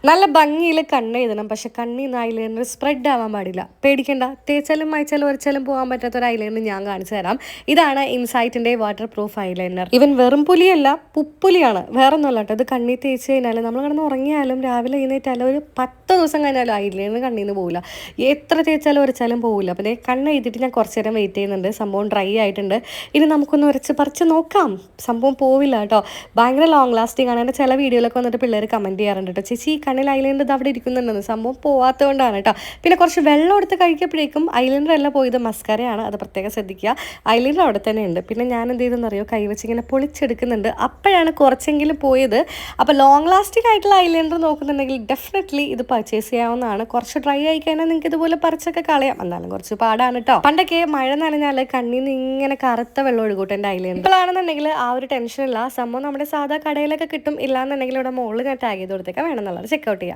നല്ല ഭംഗിയിൽ കണ്ണ് എഴുതണം, പക്ഷെ കണ്ണിന്ന് ഐലൈനർ സ്പ്രെഡ് ആവാൻ പാടില്ല. പേടിക്കണ്ട, തേച്ചാലും മായ്ച്ചാലും ഉരച്ചാലും പോകാൻ പറ്റാത്ത ഒരു ഐലൈനർ ഞാൻ കാണിച്ചു തരാം. ഇതാണ് ഇൻസൈറ്റിന്റെ വാട്ടർ പ്രൂഫ് ഐലൈനർ. ഇവൻ വെറും പുലിയല്ല, പുപ്പുലിയാണ്. വേറെ ഒന്നുമല്ല കേട്ടോ. ഇത് കണ്ണി തേച്ച് കഴിഞ്ഞാൽ നമ്മൾ കിടന്ന് ഉറങ്ങിയാലും രാവിലെ എഴുന്നേറ്റാലും ഒരു 10 ദിവസം കഴിഞ്ഞാലും ഐലൈനർ കണ്ണിന്ന് പോകില്ല. എത്ര തേച്ചാലും ഉരച്ചാലും പോകില്ല. പിന്നെ കണ്ണ് എഴുതിയിട്ട് ഞാൻ കുറച്ച് നേരം വെയിറ്റ് ചെയ്യുന്നുണ്ട്. സംഭവം ഡ്രൈ ആയിട്ടുണ്ട്. ഇനി നമുക്കൊന്ന് ഉരച്ച് പറിച്ച് നോക്കാം. സംഭവം പോവില്ല കേട്ടോ. ഭയങ്കര ലോങ് ലാസ്റ്റിംഗ് ആണ്. എൻ്റെ ചില വീഡിയോയിലൊക്കെ വന്നിട്ട് പിള്ളേർ കമൻറ്റ് ചെയ്യാറുണ്ട് കേട്ടോ, ചേച്ചി കണ്ണിൽ ഐലൈനർ ഇത് അവിടെ ഇരിക്കുന്നുണ്ടെന്ന്. സംഭവം പോവാത്തതുകൊണ്ടാണ് കേട്ടോ. പിന്നെ കുറച്ച് വെള്ളം എടുത്ത് കഴിക്കപ്പോഴേക്കും ഐലൈനർ എല്ലാം പോയത് മസ്കാരയാണ്. അത് പ്രത്യേകം ശ്രദ്ധിക്കുക. ഐലൈനർ അവിടെ തന്നെ ഉണ്ട്. പിന്നെ ഞാൻ എന്ത് ചെയ്തെന്നറിയോ, കൈവച്ച് ഇങ്ങനെ പൊളിച്ചെടുക്കുന്നുണ്ട്. അപ്പോഴാണ് കുറച്ചെങ്കിലും പോയത്. അപ്പോൾ ലോങ് ലാസ്റ്റിംഗ് ആയിട്ടുള്ള ഐലൈനർ നോക്കുന്നുണ്ടെങ്കിൽ ഡെഫിനറ്റ്ലി ഇത് പർച്ചേസ് ചെയ്യാവുന്നതാണ്. കുറച്ച് ഡ്രൈ ആയി കഴിഞ്ഞാൽ നിങ്ങൾക്ക് ഇതുപോലെ പറിച്ചൊക്കെ കളയാം. എന്നാലും കുറച്ച് പാടാണ് കേട്ടോ. പണ്ടൊക്കെ മഴ നനഞ്ഞാൽ കണ്ണിൽ നിന്ന് ഇങ്ങനെ കറുത്ത വെള്ളം ഒഴുകൂട്ടെ എൻ്റെ ഐലൈനർ. ഇപ്പോഴാണെന്നുണ്ടെങ്കിൽ ആ ഒരു ടെൻഷനില്ല. സംഭവം നമ്മുടെ സാധാ കടയിലൊക്കെ കിട്ടും. ഇല്ലാന്നുണ്ടെങ്കിൽ ഇവിടെ മുകളിൽ ഞാൻ ടാഗ് ചെയ്ത് കൊടുത്തേക്കാം. വേണമെന്നുള്ളത് ചെക്കൗട്ട് ചെയ്യാം.